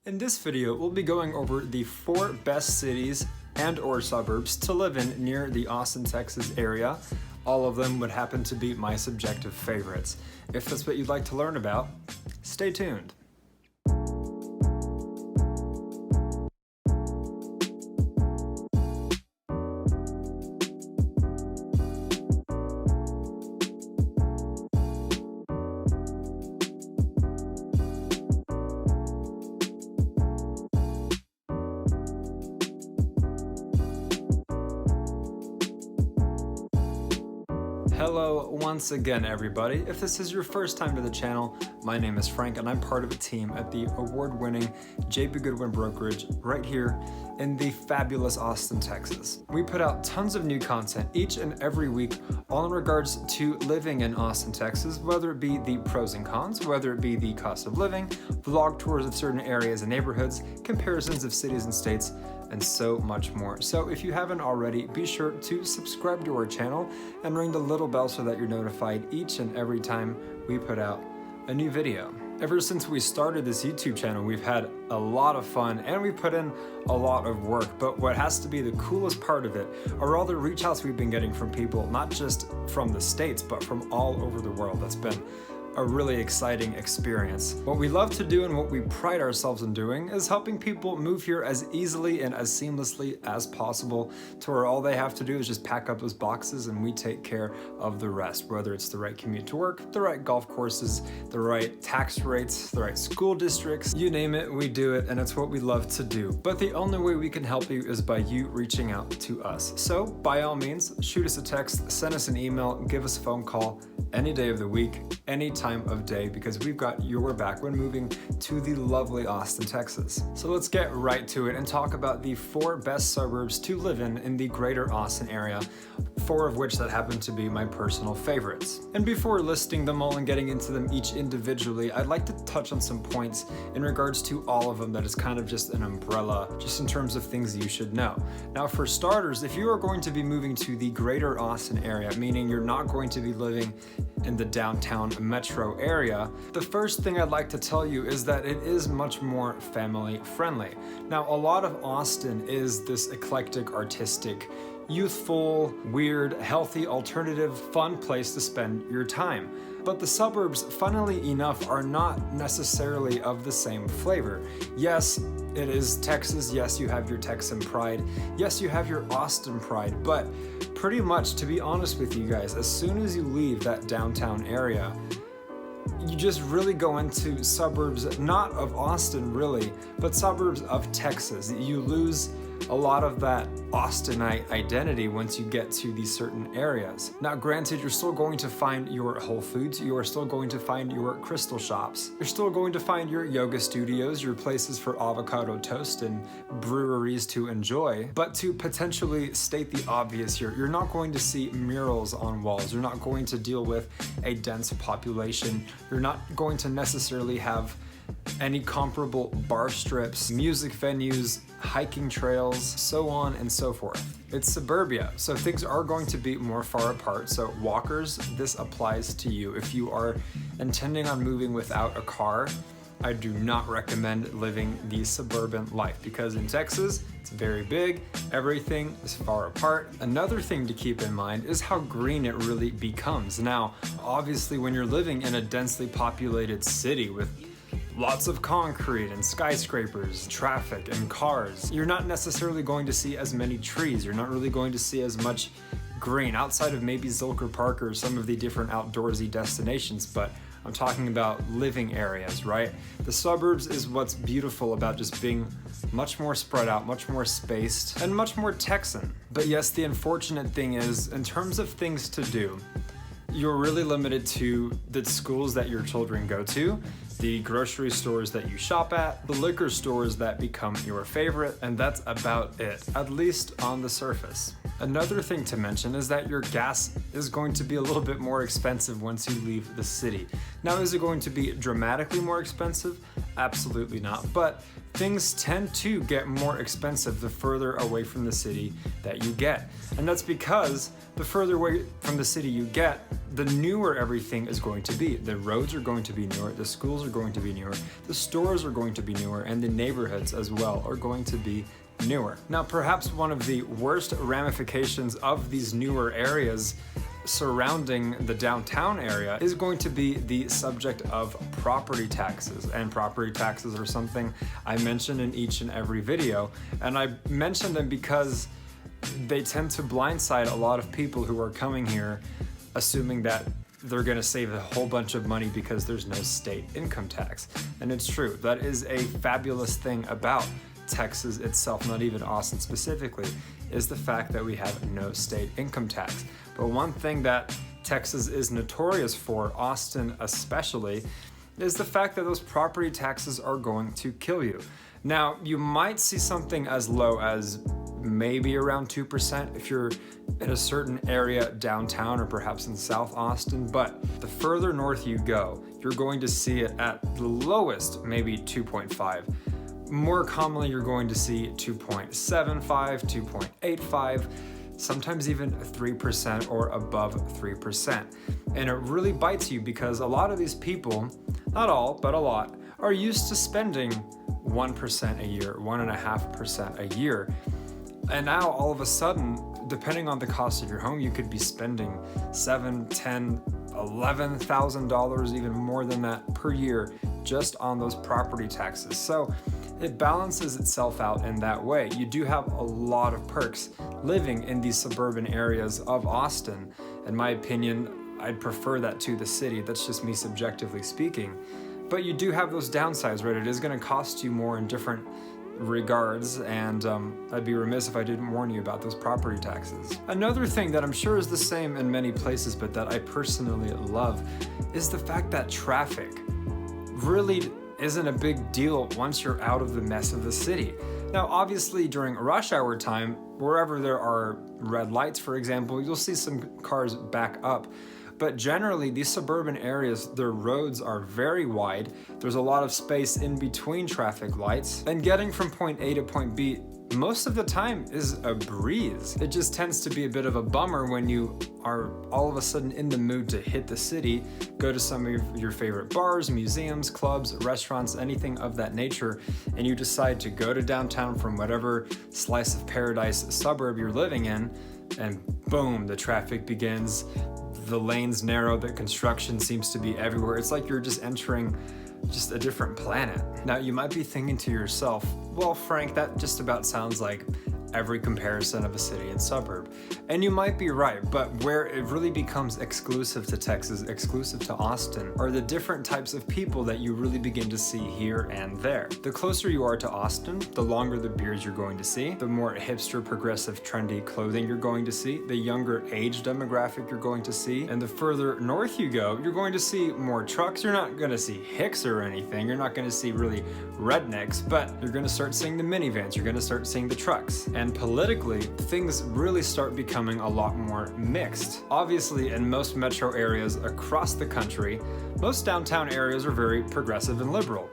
In this video, we'll be going over the 4 best cities and or suburbs to live in near the Austin, Texas area. All of them would happen to be my subjective favorites. If that's what you'd like to learn about, stay tuned. Hello once again, everybody. If this is your first time to the channel, my name is Frank and I'm part of a team at the award-winning J.P. Goodwin Brokerage right here in the fabulous Austin, Texas. We put out tons of new content each and every week all in regards to living in Austin, Texas, whether it be the pros and cons, whether it be the cost of living, vlog tours of certain areas and neighborhoods, comparisons of cities and states, and so much more. So if you haven't already, be sure to subscribe to our channel and ring the little bell so that you're notified each and every time we put out a new video. Ever since we started this YouTube channel, we've had a lot of fun and we put in a lot of work, but what has to be the coolest part of it are all the reach outs we've been getting from people, not just from the States, but from all over the world. That's been a really exciting experience. What we love to do and what we pride ourselves in doing is helping people move here as easily and as seamlessly as possible to where all they have to do is just pack up those boxes and we take care of the rest, whether it's the right commute to work, the right golf courses, the right tax rates, the right school districts, you name it, we do it, and it's what we love to do. But the only way we can help you is by you reaching out to us. So by all means, shoot us a text, send us an email, give us a phone call any day of the week, any time of day, because we've got your back when moving to the lovely Austin, Texas. So let's get right to it and talk about the 4 best suburbs to live in the greater Austin area, 4 of which that happen to be my personal favorites. And before listing them all and getting into them each individually, I'd like to touch on some points in regards to all of them that is kind of just an umbrella, just in terms of things you should know. Now, for starters, if you are going to be moving to the greater Austin area, meaning you're not going to be living in the downtown metro area, the first thing I'd like to tell you is that it is much more family friendly. Now, a lot of Austin is this eclectic, artistic, youthful, weird, healthy, alternative, fun place to spend your time. But the suburbs, funnily enough, are not necessarily of the same flavor. Yes, it is Texas. Yes, you have your Texan pride. Yes, you have your Austin pride. But pretty much, to be honest with you guys, as soon as you leave that downtown area, you just really go into suburbs, not of Austin really, but suburbs of Texas. You lose a lot of that Austinite identity once you get to these certain areas. Now, granted, you're still going to find your Whole Foods, you are still going to find your crystal shops, you're still going to find your yoga studios, your places for avocado toast and breweries to enjoy. But to potentially state the obvious here, you're not going to see murals on walls, you're not going to deal with a dense population, you're not going to necessarily have any comparable bar strips, music venues, hiking trails, so on and so forth. It's suburbia, so things are going to be more far apart. So walkers, this applies to you. If you are intending on moving without a car, I do not recommend living the suburban life because in Texas, it's very big, everything is far apart. Another thing to keep in mind is how green it really becomes. Now, obviously when you're living in a densely populated city with lots of concrete and skyscrapers, traffic and cars, you're not necessarily going to see as many trees. You're not really going to see as much green outside of maybe Zilker Park or some of the different outdoorsy destinations, but I'm talking about living areas, right? The suburbs is what's beautiful about just being much more spread out, much more spaced, and much more Texan. But yes, the unfortunate thing is, in terms of things to do, you're really limited to the schools that your children go to, the grocery stores that you shop at, the liquor stores that become your favorite, and that's about it, at least on the surface. Another thing to mention is that your gas is going to be a little bit more expensive once you leave the city. Now, is it going to be dramatically more expensive? Absolutely not, but things tend to get more expensive the further away from the city that you get. And that's because the further away from the city you get, the newer everything is going to be. The roads are going to be newer, the schools are going to be newer, the stores are going to be newer, and the neighborhoods as well are going to be newer. Now, perhaps one of the worst ramifications of these newer areas surrounding the downtown area is going to be the subject of property taxes. And property taxes are something I mention in each and every video. And I mention them because they tend to blindside a lot of people who are coming here assuming that they're going to save a whole bunch of money because there's no state income tax. And it's true. That is a fabulous thing about Texas itself, not even Austin specifically, is the fact that we have no state income tax. But one thing that Texas is notorious for, Austin especially, is the fact that those property taxes are going to kill you. Now, you might see something as low as maybe around 2% if you're in a certain area downtown or perhaps in South Austin, but the further north you go, you're going to see it at the lowest, maybe 2.5. More commonly, you're going to see 2.75, 2.85, sometimes even 3% or above 3%. And it really bites you because a lot of these people, not all, but a lot, are used to spending 1% a year, 1.5% a year. And now all of a sudden, depending on the cost of your home, you could be spending $7,000, $10,000, $11,000, even more than that per year just on those property taxes. So it balances itself out in that way. You do have a lot of perks living in these suburban areas of Austin. In my opinion, I'd prefer that to the city. That's just me subjectively speaking. But you do have those downsides, right? It is going to cost you more in different regards, and I'd be remiss if I didn't warn you about those property taxes. Another thing that I'm sure is the same in many places, but that I personally love, is the fact that traffic really isn't a big deal once you're out of the mess of the city. Now, obviously during rush hour time, wherever there are red lights, for example, you'll see some cars back up. But generally, these suburban areas, their roads are very wide. There's a lot of space in between traffic lights. And getting from point A to point B, most of the time is a breeze. It just tends to be a bit of a bummer when you are all of a sudden in the mood to hit the city, go to some of your favorite bars, museums, clubs, restaurants, anything of that nature, and you decide to go to downtown from whatever slice of paradise suburb you're living in, and boom, the traffic begins. The lanes narrow, the construction seems to be everywhere. It's like you're just entering just a different planet. Now, you might be thinking to yourself, well, Frank, that just about sounds like every comparison of a city and suburb. And you might be right, but where it really becomes exclusive to Texas, exclusive to Austin, are the different types of people that you really begin to see here and there. The closer you are to Austin, the longer the beards you're going to see, the more hipster, progressive, trendy clothing you're going to see, the younger age demographic you're going to see, and the further north you go, you're going to see more trucks. You're not going to see hicks or anything. You're not going to see really rednecks, but you're going to start seeing the minivans. You're going to start seeing the trucks. And politically, things really start becoming a lot more mixed. Obviously, in most metro areas across the country, most downtown areas are very progressive and liberal.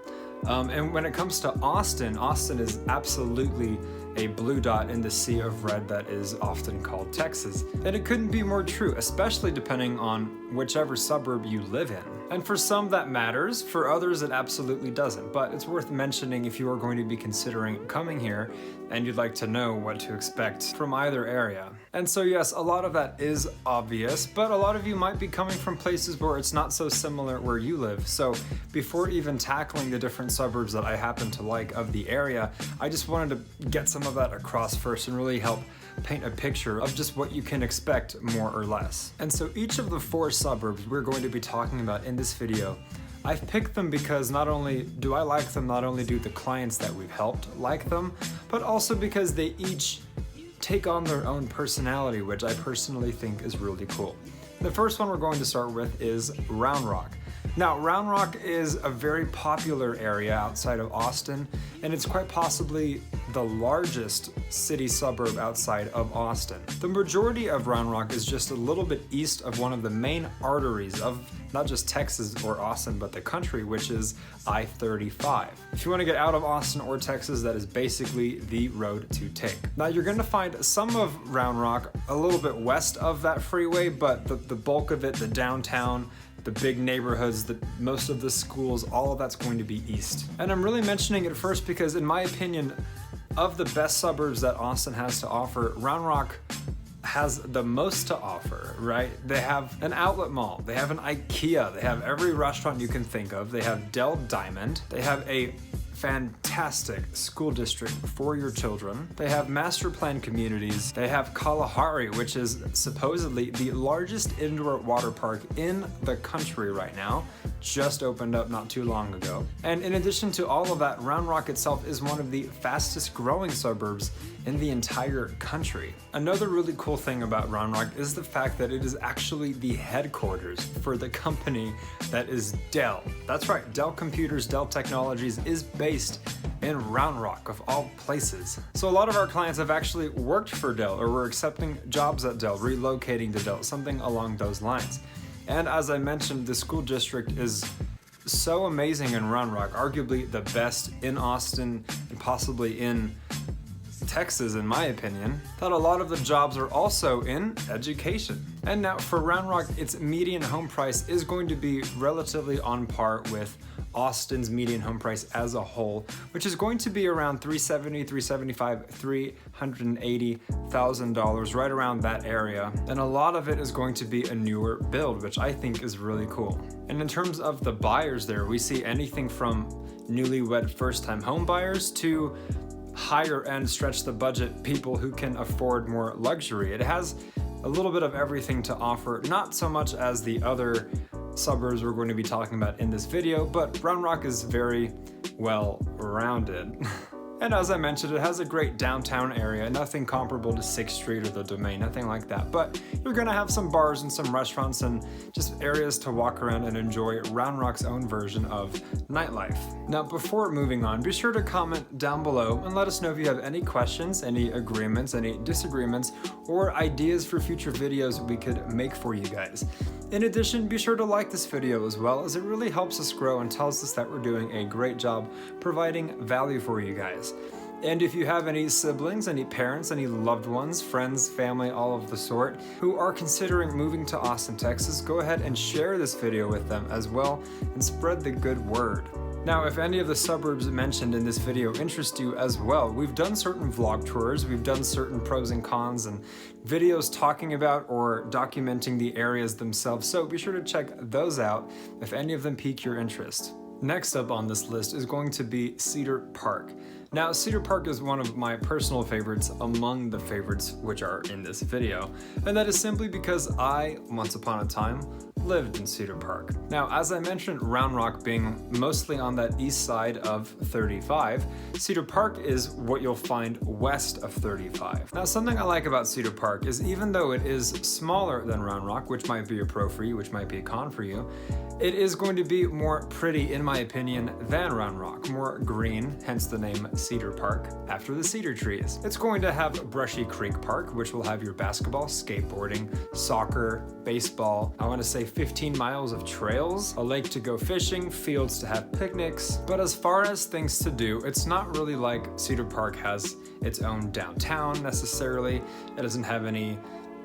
And when it comes to Austin, Austin is absolutely a blue dot in the sea of red that is often called Texas. And it couldn't be more true, especially depending on whichever suburb you live in. And for some that matters, for others it absolutely doesn't. But it's worth mentioning if you are going to be considering coming here and you'd like to know what to expect from either area. And so yes, a lot of that is obvious, but a lot of you might be coming from places where it's not so similar where you live. So before even tackling the different suburbs that I happen to like of the area, I just wanted to get some of that across first and really help paint a picture of just what you can expect more or less. And so each of the 4 suburbs we're going to be talking about in this video, I've picked them because not only do I like them, not only do the clients that we've helped like them, but also because they each take on their own personality, which I personally think is really cool. The first one we're going to start with is Round Rock. Now, Round Rock is a very popular area outside of Austin, and it's quite possibly the largest city suburb outside of Austin. The majority of Round Rock is just a little bit east of one of the main arteries of not just Texas or Austin, but the country, which is I-35. If you want to get out of Austin or Texas, that is basically the road to take. Now, you're going to find some of Round Rock a little bit west of that freeway, but the bulk of it, the downtown, the big neighborhoods, most of the schools, all of that's going to be east. And I'm really mentioning it first because, in my opinion, of the best suburbs that Austin has to offer, Round Rock has the most to offer, right? They have an outlet mall, they have an IKEA, they have every restaurant you can think of, they have Dell Diamond, they have a fantastic school district for your children. They have master plan communities. They have Kalahari, which is supposedly the largest indoor water park in the country right now. Just opened up not too long ago. And in addition to all of that, Round Rock itself is one of the fastest growing suburbs in the entire country. Another really cool thing about Round Rock is the fact that it is actually the headquarters for the company that is Dell. That's right, Dell Computers, Dell Technologies is based in Round Rock, of all places. So a lot of our clients have actually worked for Dell or were accepting jobs at Dell, relocating to Dell, something along those lines. And as I mentioned, the school district is so amazing in Round Rock, arguably the best in Austin and possibly in Texas, in my opinion, that a lot of the jobs are also in education. And now for Round Rock, its median home price is going to be relatively on par with Austin's median home price as a whole, which is going to be around $370,000, $375,000, $380,000, right around that area. And a lot of it is going to be a newer build, which I think is really cool. And in terms of the buyers there, we see anything from newlywed first-time home buyers to higher end, stretch the budget people who can afford more luxury. It has a little bit of everything to offer, not so much as the other suburbs we're going to be talking about in this video, but Round Rock is very well rounded. And as I mentioned, it has a great downtown area, nothing comparable to 6th Street or the Domain, nothing like that. But you're gonna have some bars and some restaurants and just areas to walk around and enjoy Round Rock's own version of nightlife. Now, before moving on, be sure to comment down below and let us know if you have any questions, any agreements, any disagreements, or ideas for future videos we could make for you guys. In addition, be sure to like this video as well, as it really helps us grow and tells us that we're doing a great job providing value for you guys. And if you have any siblings, any parents, any loved ones, friends, family, all of the sort, who are considering moving to Austin, Texas, go ahead and share this video with them as well and spread the good word. Now, if any of the suburbs mentioned in this video interest you as well, we've done certain vlog tours, we've done certain pros and cons and videos talking about or documenting the areas themselves, so be sure to check those out if any of them pique your interest. Next up on this list is going to be Cedar Park. Now, Cedar Park is one of my personal favorites among the favorites which are in this video, and that is simply because I, once upon a time, lived in Cedar Park. Now, as I mentioned, Round Rock being mostly on that east side of 35, Cedar Park is what you'll find west of 35. Now, something I like about Cedar Park is even though it is smaller than Round Rock, which might be a pro for you, which might be a con for you, it is going to be more pretty, in my opinion, than Round Rock. More green, hence the name Cedar Park, after the cedar trees. It's going to have Brushy Creek Park, which will have your basketball, skateboarding, soccer, baseball, I want to say 15 miles of trails, a lake to go fishing, fields to have picnics. But as far as things to do, it's not really like Cedar Park has its own downtown necessarily. It doesn't have any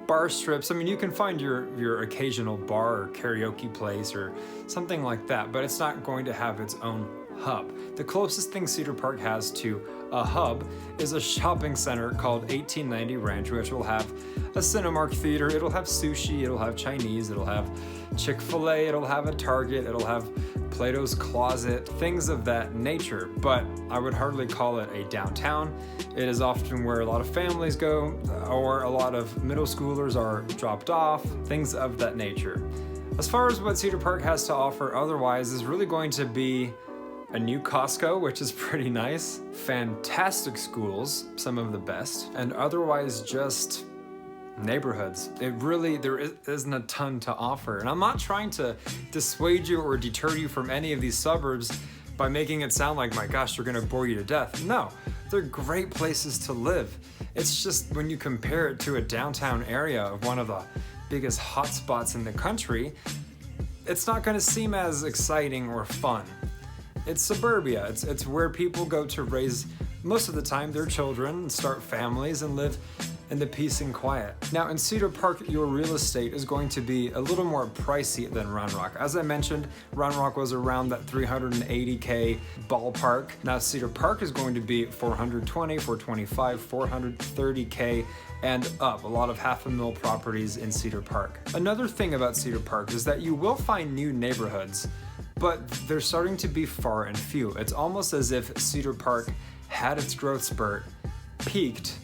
bar strips. I mean, you can find your occasional bar or karaoke place or something like that, but it's not going to have its own hub. The closest thing Cedar Park has to a hub is a shopping center called 1890 Ranch, which will have a Cinemark theater, it'll have sushi, it'll have Chinese, it'll have Chick-fil-A, it'll have a Target, it'll have Plato's Closet, things of that nature, but I would hardly call it a downtown. It is often where a lot of families go, or a lot of middle schoolers are dropped off, things of that nature. As far as what Cedar Park has to offer otherwise is really going to be a new Costco, which is pretty nice, fantastic schools, some of the best, and otherwise just neighborhoods. There isn't a ton to offer. And I'm not trying to dissuade you or deter you from any of these suburbs by making it sound like, my gosh, they're gonna bore you to death. No, they're great places to live. It's just when you compare it to a downtown area of one of the biggest hotspots in the country, it's not gonna seem as exciting or fun. It's suburbia. It's where people go to raise, most of the time, their children, start families, and live in the peace and quiet. Now, in Cedar Park, your real estate is going to be a little more pricey than Round Rock. As I mentioned, Round Rock was around that $380K ballpark. Now, Cedar Park is going to be $420, $425, $430K and up. A lot of $500,000 properties in Cedar Park. Another thing about Cedar Park is that you will find new neighborhoods, but they're starting to be far and few. It's almost as if Cedar Park had its growth spurt, peaked,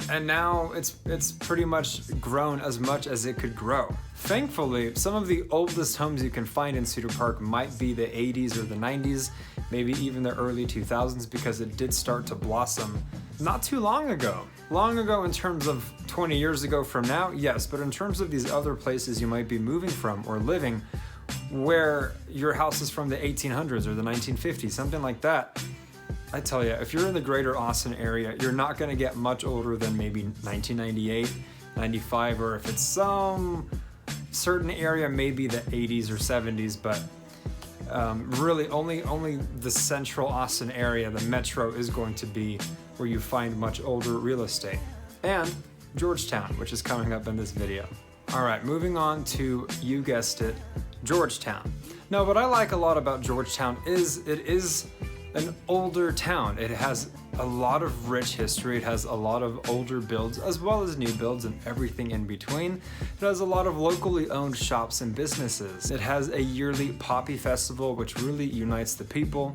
and now it's pretty much grown as much as it could grow. Thankfully, some of the oldest homes you can find in Cedar Park might be the 80s or the 90s, maybe even the early 2000s, because it did start to blossom not too long ago. Long ago in terms of 20 years ago from now, yes, but in terms of these other places you might be moving from or living, where your house is from the 1800s or the 1950s, something like that, I tell you, if you're in the greater Austin area, you're not going to get much older than maybe 1998, 95, or if it's some certain area, maybe the 80s or 70s, but really only the central Austin area, the metro, is going to be where you find much older real estate. And Georgetown, which is coming up in this video. All right, moving on to, you guessed it, Georgetown. Now, what I like a lot about Georgetown is it is an older town. It has a lot of rich history. It has a lot of older builds as well as new builds and everything in between. It has a lot of locally owned shops and businesses. It has a yearly Poppy Festival, which really unites the people.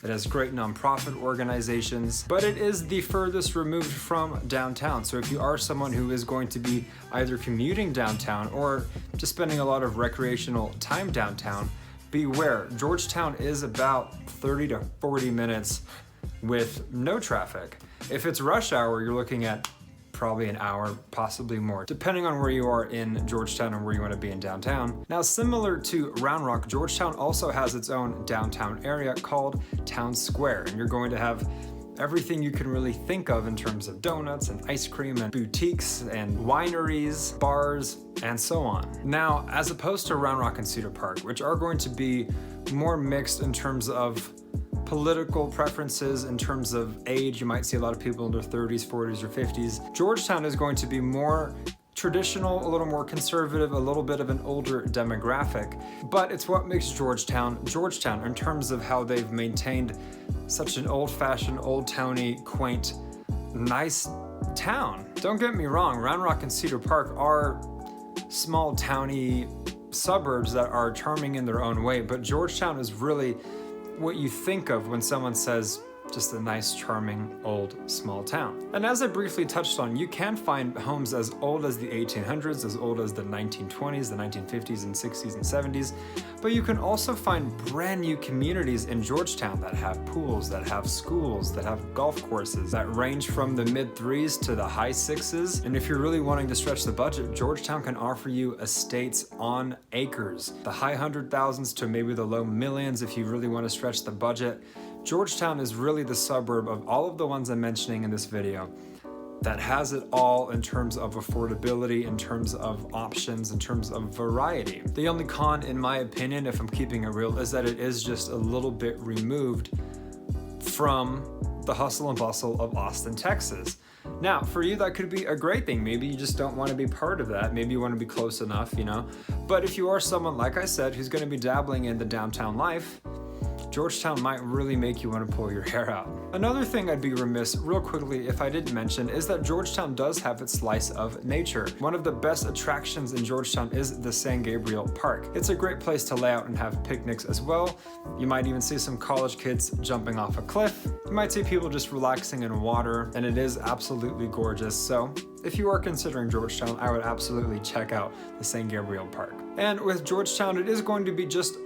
It has great nonprofit organizations, but it is the furthest removed from downtown. So if you are someone who is going to be either commuting downtown or just spending a lot of recreational time downtown, beware. Georgetown is about 30 to 40 minutes with no traffic. If it's rush hour, you're looking at probably an hour, possibly more, depending on where you are in Georgetown and where you want to be in downtown. Now, similar to Round Rock, Georgetown also has its own downtown area called Town Square, and you're going to have everything you can really think of in terms of donuts and ice cream and boutiques and wineries, bars, and so on. Now, as opposed to Round Rock and Cedar Park, which are going to be more mixed in terms of political preferences, in terms of age, you might see a lot of people in their 30s, 40s, or 50s. Georgetown is going to be more traditional, a little more conservative, a little bit of an older demographic, but it's what makes Georgetown Georgetown in terms of how they've maintained such an old-fashioned, old-towny, quaint, nice town. Don't get me wrong, Round Rock and Cedar Park are small, towny suburbs that are charming in their own way, but Georgetown is really what you think of when someone says just a nice, charming, old, small town. And as I briefly touched on, you can find homes as old as the 1800s, as old as the 1920s, the 1950s and 60s and 70s, but you can also find brand new communities in Georgetown that have pools, that have schools, that have golf courses, that range from the mid 3s to the high 6s. And if you're really wanting to stretch the budget, Georgetown can offer you estates on acres, the high 100,000s to maybe the low millions if you really want to stretch the budget. Georgetown is really the suburb of all of the ones I'm mentioning in this video that has it all in terms of affordability, in terms of options, in terms of variety. The only con, in my opinion, if I'm keeping it real, is that it is just a little bit removed from the hustle and bustle of Austin, Texas. Now, for you, that could be a great thing. Maybe you just don't want to be part of that. Maybe you want to be close enough, you know? But if you are someone, like I said, who's going to be dabbling in the downtown life, Georgetown might really make you want to pull your hair out. Another thing I'd be remiss real quickly if I didn't mention is that Georgetown does have its slice of nature. One of the best attractions in Georgetown is the San Gabriel Park. It's a great place to lay out and have picnics as well. You might even see some college kids jumping off a cliff. You might see people just relaxing in water, and it is absolutely gorgeous. So if you are considering Georgetown, I would absolutely check out the San Gabriel Park. And with Georgetown, it is going to be just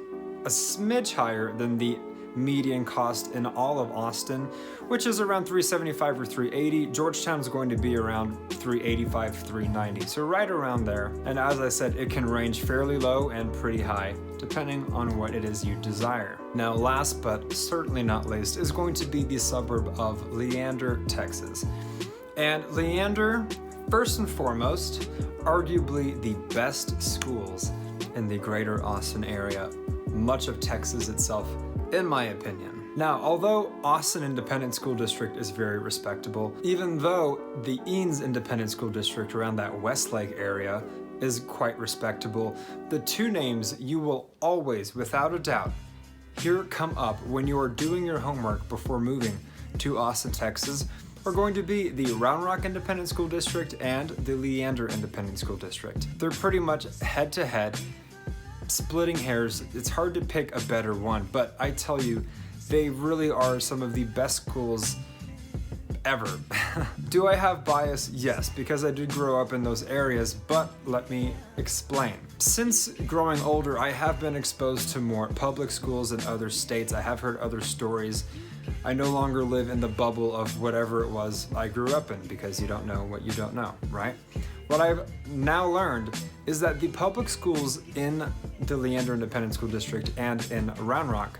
a smidge higher than the median cost in all of Austin, which is around $375 or $380. Georgetown is going to be around $385, $390, so right around there. And as I said, it can range fairly low and pretty high, depending on what it is you desire. Now, last but certainly not least is going to be the suburb of Leander, Texas. And Leander, first and foremost, arguably the best schools in the greater Austin area, much of Texas itself, in my opinion. Now, although Austin Independent School District is very respectable, even though the Eanes Independent School District around that Westlake area is quite respectable, the two names you will always, without a doubt, hear come up when you are doing your homework before moving to Austin, Texas, are going to be the Round Rock Independent School District and the Leander Independent School District. They're pretty much head to head, splitting hairs. It's hard to pick a better one, but I tell you, they really are some of the best schools ever. Do I have bias? Yes, because I did grow up in those areas, but let me explain. Since growing older, I have been exposed to more public schools in other states. I have heard other stories. I no longer live in the bubble of whatever it was I grew up in, because you don't know what you don't know, right? What I've now learned is that the public schools in the Leander Independent School District and in Round Rock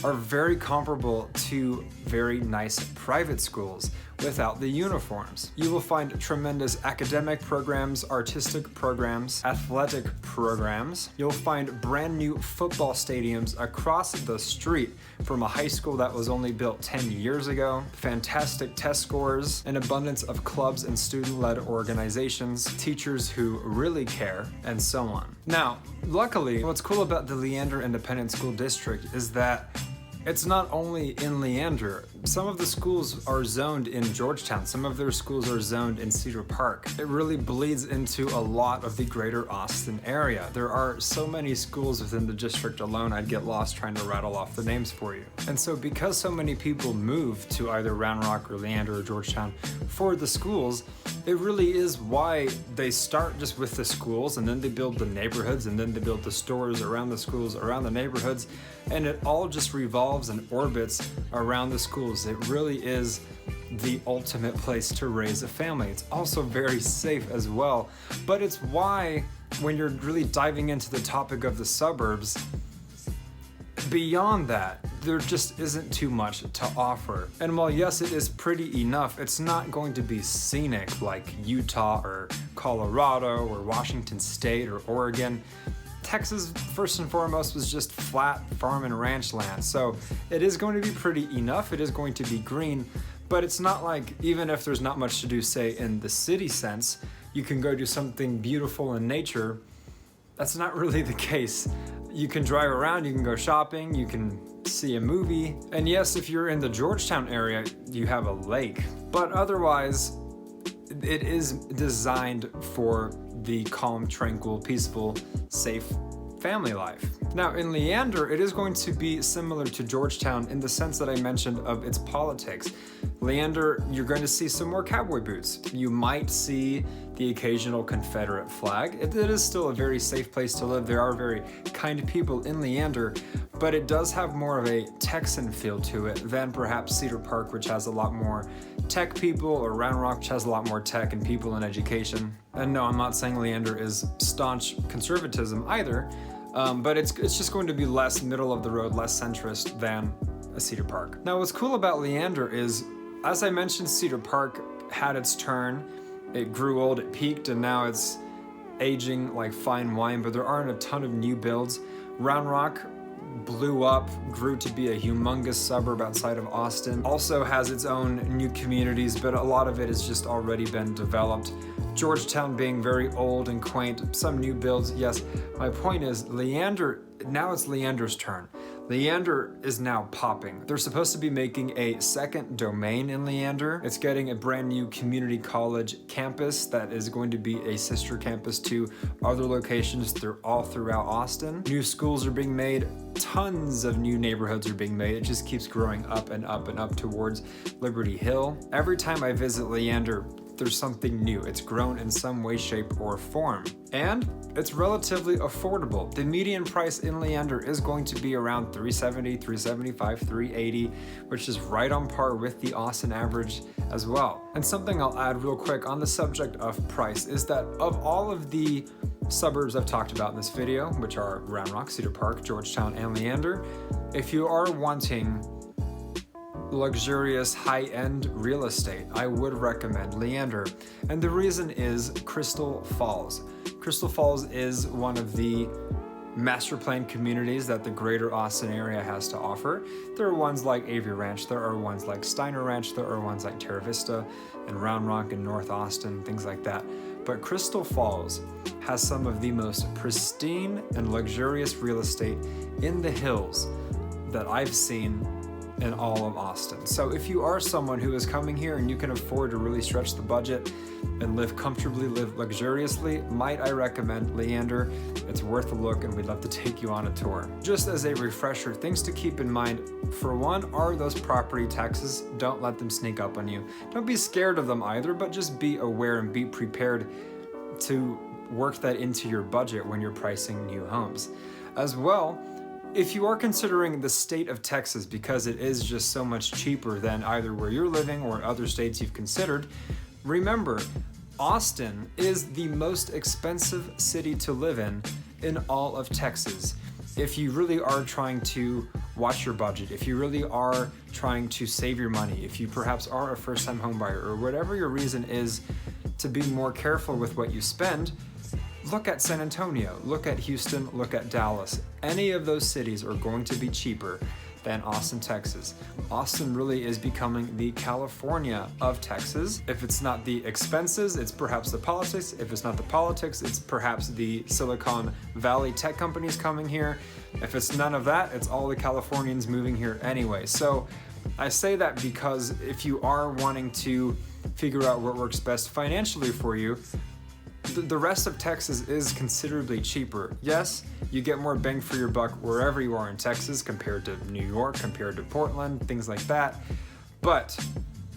are very comparable to very nice private schools without the uniforms. You will find tremendous academic programs, artistic programs, athletic programs. You'll find brand new football stadiums across the street from a high school that was only built 10 years ago, fantastic test scores, an abundance of clubs and student-led organizations, teachers who really care, and so on. Now, luckily, what's cool about the Leander Independent School District is that it's not only in Leander. Some of the schools are zoned in Georgetown. Some of their schools are zoned in Cedar Park. It really bleeds into a lot of the greater Austin area. There are so many schools within the district alone, I'd get lost trying to rattle off the names for you. And so because so many people move to either Round Rock or Leander or Georgetown for the schools, it really is why they start just with the schools, and then they build the neighborhoods, and then they build the stores around the schools, around the neighborhoods, and it all just revolves and orbits around the schools. It really is the ultimate place to raise a family. It's also very safe as well, but it's why when you're really diving into the topic of the suburbs, beyond that, there just isn't too much to offer. And while yes, it is pretty enough, it's not going to be scenic like Utah or Colorado or Washington State or Oregon. Texas, first and foremost, was just flat farm and ranch land. So it is going to be pretty enough. It is going to be green, but it's not like, even if there's not much to do, say, in the city sense, you can go do something beautiful in nature. That's not really the case. You can drive around, you can go shopping, you can see a movie. And yes, if you're in the Georgetown area, you have a lake. But otherwise, it is designed for the calm, tranquil, peaceful, safe family life. Now, in Leander, it is going to be similar to Georgetown in the sense that I mentioned of its politics. Leander, you're going to see some more cowboy boots. You might see the occasional Confederate flag. It is still a very safe place to live. There are very kind people in Leander, but it does have more of a Texan feel to it than perhaps Cedar Park, which has a lot more tech people, or Round Rock, which has a lot more tech and people in education. And no, I'm not saying Leander is staunch conservatism either, but it's just going to be less middle of the road, less centrist than a Cedar Park. Now, what's cool about Leander is, as I mentioned, Cedar Park had its turn. It grew old, it peaked, and now it's aging like fine wine, but there aren't a ton of new builds. Round Rock blew up, grew to be a humongous suburb outside of Austin. Also has its own new communities, but a lot of it has just already been developed. Georgetown being very old and quaint, some new builds, yes. My point is, Leander, now it's Leander's turn. Leander is now popping. They're supposed to be making a second domain in Leander. It's getting a brand new community college campus that is going to be a sister campus to other locations all throughout Austin. New schools are being made. Tons of new neighborhoods are being made. It just keeps growing up and up and up towards Liberty Hill. Every time I visit Leander, there's something new. It's grown in some way, shape, or form. And it's relatively affordable. The median price in Leander is going to be around $370, $375, $380, which is right on par with the Austin average as well. And something I'll add real quick on the subject of price is that of all of the suburbs I've talked about in this video, which are Round Rock, Cedar Park, Georgetown, and Leander, if you are wanting luxurious high-end real estate, I would recommend Leander. And the reason is Crystal Falls. Crystal Falls is one of the master plan communities that the greater Austin area has to offer. There are ones like Avery Ranch, there are ones like Steiner Ranch, there are ones like Terra Vista and Round Rock and North Austin, things like that. But Crystal Falls has some of the most pristine and luxurious real estate in the hills that I've seen in all of Austin. So if you are someone who is coming here and you can afford to really stretch the budget and live comfortably, live luxuriously, might I recommend Leander. It's worth a look and we'd love to take you on a tour. Just as a refresher, things to keep in mind, for one, are those property taxes. Don't let them sneak up on you. Don't be scared of them either, but just be aware and be prepared to work that into your budget when you're pricing new homes. As well, if you are considering the state of Texas because it is just so much cheaper than either where you're living or other states you've considered, remember, Austin is the most expensive city to live in all of Texas. If you really are trying to watch your budget, if you really are trying to save your money, if you perhaps are a first-time homebuyer or whatever your reason is to be more careful with what you spend, look at San Antonio, look at Houston, look at Dallas. Any of those cities are going to be cheaper than Austin, Texas. Austin really is becoming the California of Texas. If it's not the expenses, it's perhaps the politics. If it's not the politics, it's perhaps the Silicon Valley tech companies coming here. If it's none of that, it's all the Californians moving here anyway. So I say that because if you are wanting to figure out what works best financially for you, the rest of Texas is considerably cheaper. Yes, you get more bang for your buck wherever you are in Texas compared to New York, compared to Portland, things like that. But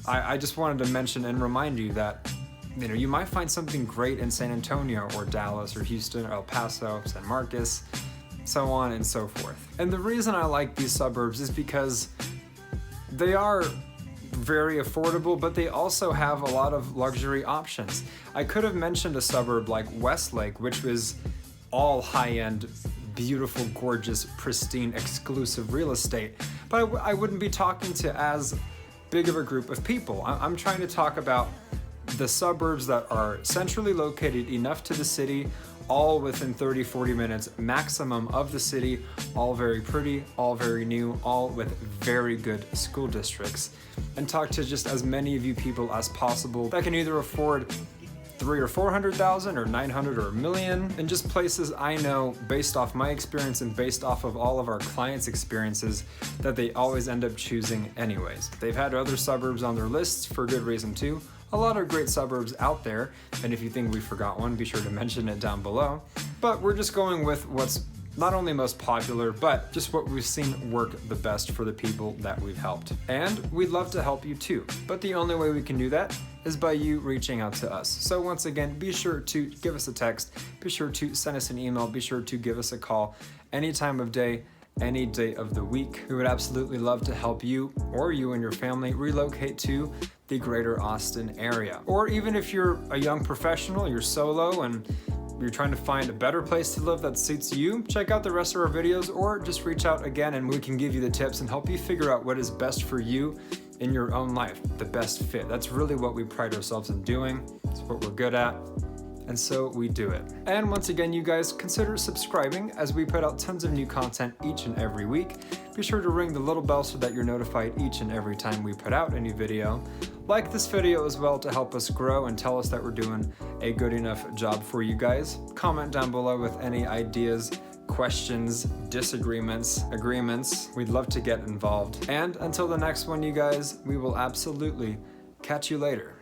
I just wanted to mention and remind you that you might find something great in San Antonio or Dallas or Houston or El Paso, San Marcos, so on and so forth. And the reason I like these suburbs is because they are very affordable, but they also have a lot of luxury options. I could have mentioned a suburb like Westlake, which was all high-end, beautiful, gorgeous, pristine, exclusive real estate, but I wouldn't be talking to as big of a group of people. I'm trying to talk about the suburbs that are centrally located enough to the city, all within 30-40 minutes maximum of the city, all very pretty, all very new, all with very good school districts, and talk to just as many of you people as possible that can either afford $300,000 or $400,000 or $900,000 or $1 million, and just places I know based off my experience and based off of all of our clients' experiences that they always end up choosing anyways. They've had other suburbs on their lists for good reason too. A lot of great suburbs out there, and if you think we forgot one, be sure to mention it down below. But we're just going with what's not only most popular, but just what we've seen work the best for the people that we've helped. And we'd love to help you too, but the only way we can do that is by you reaching out to us. So once again, be sure to give us a text, be sure to send us an email, be sure to give us a call any time of day, any day of the week. We would absolutely love to help you or you and your family relocate to the greater Austin area. Or even if you're a young professional, you're solo and you're trying to find a better place to live that suits you, check out the rest of our videos or just reach out again and we can give you the tips and help you figure out what is best for you in your own life, the best fit. That's really what we pride ourselves in doing. It's what we're good at. And so we do it. And once again, you guys, consider subscribing as we put out tons of new content each and every week. Be sure to ring the little bell so that you're notified each and every time we put out a new video. Like this video as well to help us grow and tell us that we're doing a good enough job for you guys. Comment down below with any ideas, questions, disagreements, agreements. We'd love to get involved. And until the next one, you guys, we will absolutely catch you later.